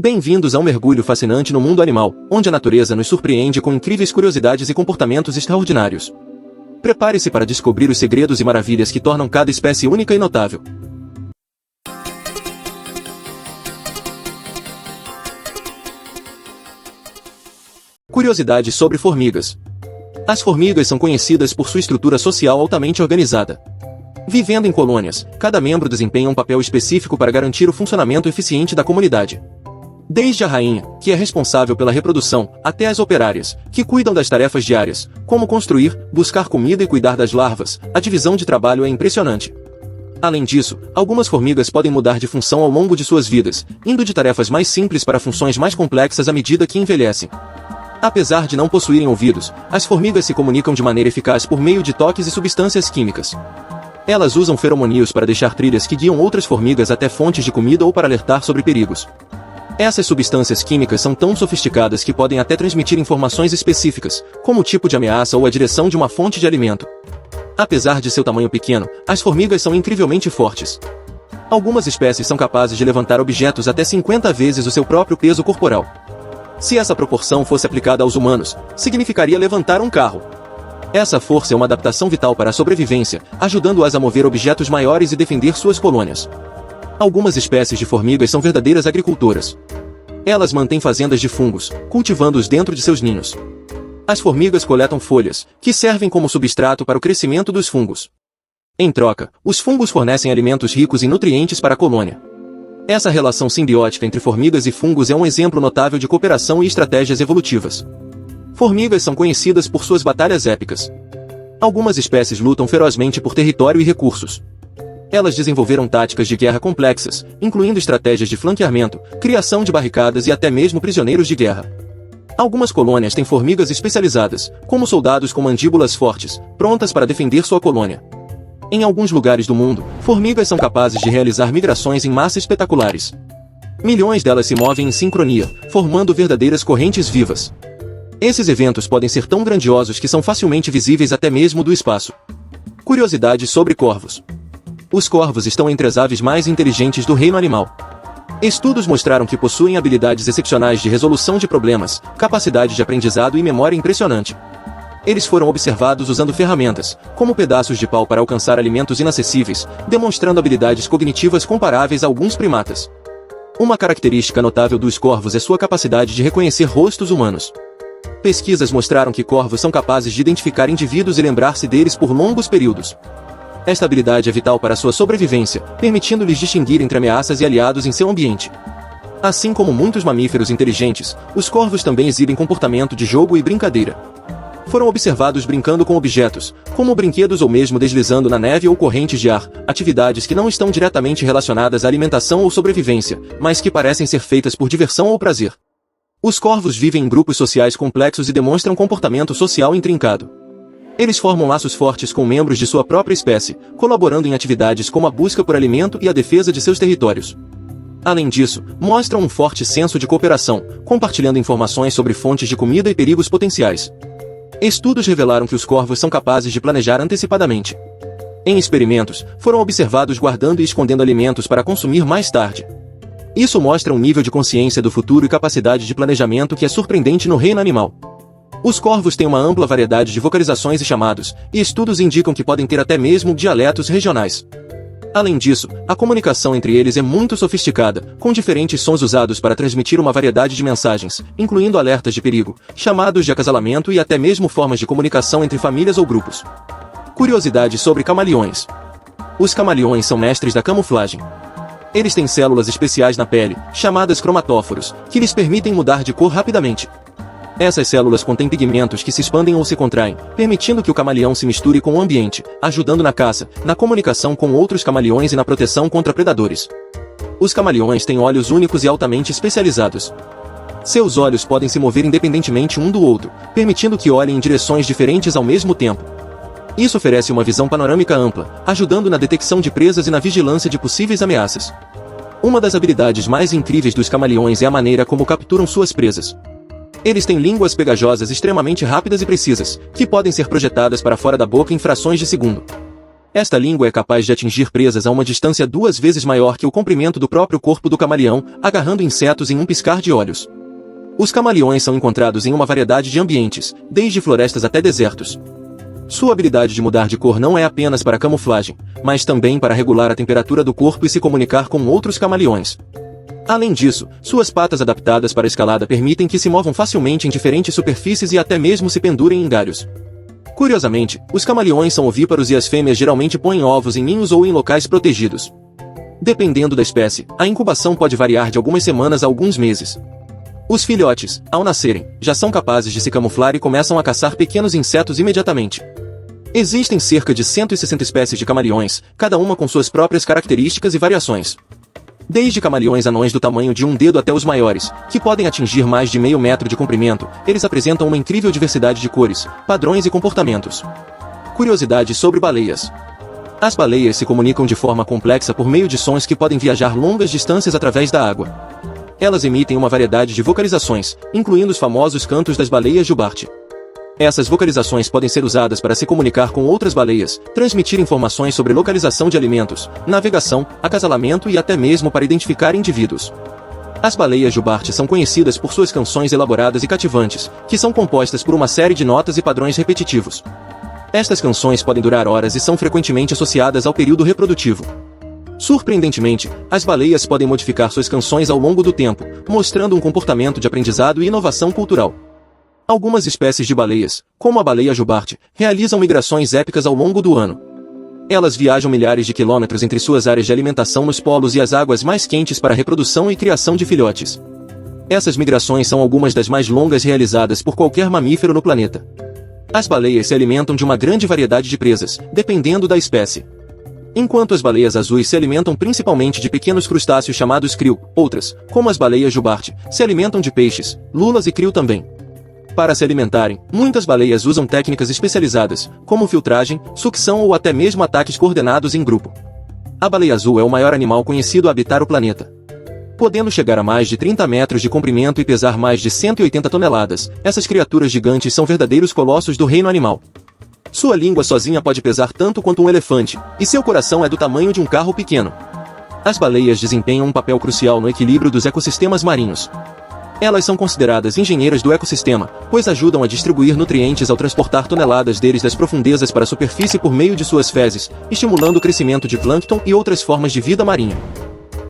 Bem-vindos a um mergulho fascinante no mundo animal, onde a natureza nos surpreende com incríveis curiosidades e comportamentos extraordinários. Prepare-se para descobrir os segredos e maravilhas que tornam cada espécie única e notável. Curiosidades sobre formigas. As formigas são conhecidas por sua estrutura social altamente organizada. Vivendo em colônias, cada membro desempenha um papel específico para garantir o funcionamento eficiente da comunidade. Desde a rainha, que é responsável pela reprodução, até as operárias, que cuidam das tarefas diárias, como construir, buscar comida e cuidar das larvas, a divisão de trabalho é impressionante. Além disso, algumas formigas podem mudar de função ao longo de suas vidas, indo de tarefas mais simples para funções mais complexas à medida que envelhecem. Apesar de não possuírem ouvidos, as formigas se comunicam de maneira eficaz por meio de toques e substâncias químicas. Elas usam feromônios para deixar trilhas que guiam outras formigas até fontes de comida ou para alertar sobre perigos. Essas substâncias químicas são tão sofisticadas que podem até transmitir informações específicas, como o tipo de ameaça ou a direção de uma fonte de alimento. Apesar de seu tamanho pequeno, as formigas são incrivelmente fortes. Algumas espécies são capazes de levantar objetos até 50 vezes o seu próprio peso corporal. Se essa proporção fosse aplicada aos humanos, significaria levantar um carro. Essa força é uma adaptação vital para a sobrevivência, ajudando-as a mover objetos maiores e defender suas colônias. Algumas espécies de formigas são verdadeiras agricultoras. Elas mantêm fazendas de fungos, cultivando-os dentro de seus ninhos. As formigas coletam folhas, que servem como substrato para o crescimento dos fungos. Em troca, os fungos fornecem alimentos ricos em nutrientes para a colônia. Essa relação simbiótica entre formigas e fungos é um exemplo notável de cooperação e estratégias evolutivas. Formigas são conhecidas por suas batalhas épicas. Algumas espécies lutam ferozmente por território e recursos. Elas desenvolveram táticas de guerra complexas, incluindo estratégias de flanqueamento, criação de barricadas e até mesmo prisioneiros de guerra. Algumas colônias têm formigas especializadas, como soldados com mandíbulas fortes, prontas para defender sua colônia. Em alguns lugares do mundo, formigas são capazes de realizar migrações em massa espetaculares. Milhões delas se movem em sincronia, formando verdadeiras correntes vivas. Esses eventos podem ser tão grandiosos que são facilmente visíveis até mesmo do espaço. Curiosidades sobre corvos. Os corvos estão entre as aves mais inteligentes do reino animal. Estudos mostraram que possuem habilidades excepcionais de resolução de problemas, capacidade de aprendizado e memória impressionante. Eles foram observados usando ferramentas, como pedaços de pau para alcançar alimentos inacessíveis, demonstrando habilidades cognitivas comparáveis a alguns primatas. Uma característica notável dos corvos é sua capacidade de reconhecer rostos humanos. Pesquisas mostraram que corvos são capazes de identificar indivíduos e lembrar-se deles por longos períodos. Esta habilidade é vital para sua sobrevivência, permitindo-lhes distinguir entre ameaças e aliados em seu ambiente. Assim como muitos mamíferos inteligentes, os corvos também exibem comportamento de jogo e brincadeira. Foram observados brincando com objetos, como brinquedos ou mesmo deslizando na neve ou correntes de ar, atividades que não estão diretamente relacionadas à alimentação ou sobrevivência, mas que parecem ser feitas por diversão ou prazer. Os corvos vivem em grupos sociais complexos e demonstram comportamento social intrincado. Eles formam laços fortes com membros de sua própria espécie, colaborando em atividades como a busca por alimento e a defesa de seus territórios. Além disso, mostram um forte senso de cooperação, compartilhando informações sobre fontes de comida e perigos potenciais. Estudos revelaram que os corvos são capazes de planejar antecipadamente. Em experimentos, foram observados guardando e escondendo alimentos para consumir mais tarde. Isso mostra um nível de consciência do futuro e capacidade de planejamento que é surpreendente no reino animal. Os corvos têm uma ampla variedade de vocalizações e chamados, e estudos indicam que podem ter até mesmo dialetos regionais. Além disso, a comunicação entre eles é muito sofisticada, com diferentes sons usados para transmitir uma variedade de mensagens, incluindo alertas de perigo, chamados de acasalamento e até mesmo formas de comunicação entre famílias ou grupos. Curiosidades sobre camaleões. Os camaleões são mestres da camuflagem. Eles têm células especiais na pele, chamadas cromatóforos, que lhes permitem mudar de cor rapidamente. Essas células contêm pigmentos que se expandem ou se contraem, permitindo que o camaleão se misture com o ambiente, ajudando na caça, na comunicação com outros camaleões e na proteção contra predadores. Os camaleões têm olhos únicos e altamente especializados. Seus olhos podem se mover independentemente um do outro, permitindo que olhem em direções diferentes ao mesmo tempo. Isso oferece uma visão panorâmica ampla, ajudando na detecção de presas e na vigilância de possíveis ameaças. Uma das habilidades mais incríveis dos camaleões é a maneira como capturam suas presas. Eles têm línguas pegajosas extremamente rápidas e precisas, que podem ser projetadas para fora da boca em frações de segundo. Esta língua é capaz de atingir presas a uma distância 2 vezes maior que o comprimento do próprio corpo do camaleão, agarrando insetos em um piscar de olhos. Os camaleões são encontrados em uma variedade de ambientes, desde florestas até desertos. Sua habilidade de mudar de cor não é apenas para camuflagem, mas também para regular a temperatura do corpo e se comunicar com outros camaleões. Além disso, suas patas adaptadas para escalada permitem que se movam facilmente em diferentes superfícies e até mesmo se pendurem em galhos. Curiosamente, os camaleões são ovíparos e as fêmeas geralmente põem ovos em ninhos ou em locais protegidos. Dependendo da espécie, a incubação pode variar de algumas semanas a alguns meses. Os filhotes, ao nascerem, já são capazes de se camuflar e começam a caçar pequenos insetos imediatamente. Existem cerca de 160 espécies de camaleões, cada uma com suas próprias características e variações. Desde camaleões anões do tamanho de um dedo até os maiores, que podem atingir mais de meio metro de comprimento, eles apresentam uma incrível diversidade de cores, padrões e comportamentos. Curiosidades sobre baleias. As baleias se comunicam de forma complexa por meio de sons que podem viajar longas distâncias através da água. Elas emitem uma variedade de vocalizações, incluindo os famosos cantos das baleias jubarte. Essas vocalizações podem ser usadas para se comunicar com outras baleias, transmitir informações sobre localização de alimentos, navegação, acasalamento e até mesmo para identificar indivíduos. As baleias jubarte são conhecidas por suas canções elaboradas e cativantes, que são compostas por uma série de notas e padrões repetitivos. Estas canções podem durar horas e são frequentemente associadas ao período reprodutivo. Surpreendentemente, as baleias podem modificar suas canções ao longo do tempo, mostrando um comportamento de aprendizado e inovação cultural. Algumas espécies de baleias, como a baleia jubarte, realizam migrações épicas ao longo do ano. Elas viajam milhares de quilômetros entre suas áreas de alimentação nos polos e as águas mais quentes para a reprodução e criação de filhotes. Essas migrações são algumas das mais longas realizadas por qualquer mamífero no planeta. As baleias se alimentam de uma grande variedade de presas, dependendo da espécie. Enquanto as baleias azuis se alimentam principalmente de pequenos crustáceos chamados krill, outras, como as baleias jubarte, se alimentam de peixes, lulas e krill também. Para se alimentarem, muitas baleias usam técnicas especializadas, como filtragem, sucção ou até mesmo ataques coordenados em grupo. A baleia azul é o maior animal conhecido a habitar o planeta. Podendo chegar a mais de 30 metros de comprimento e pesar mais de 180 toneladas, essas criaturas gigantes são verdadeiros colossos do reino animal. Sua língua sozinha pode pesar tanto quanto um elefante, e seu coração é do tamanho de um carro pequeno. As baleias desempenham um papel crucial no equilíbrio dos ecossistemas marinhos. Elas são consideradas engenheiras do ecossistema, pois ajudam a distribuir nutrientes ao transportar toneladas deles das profundezas para a superfície por meio de suas fezes, estimulando o crescimento de plâncton e outras formas de vida marinha.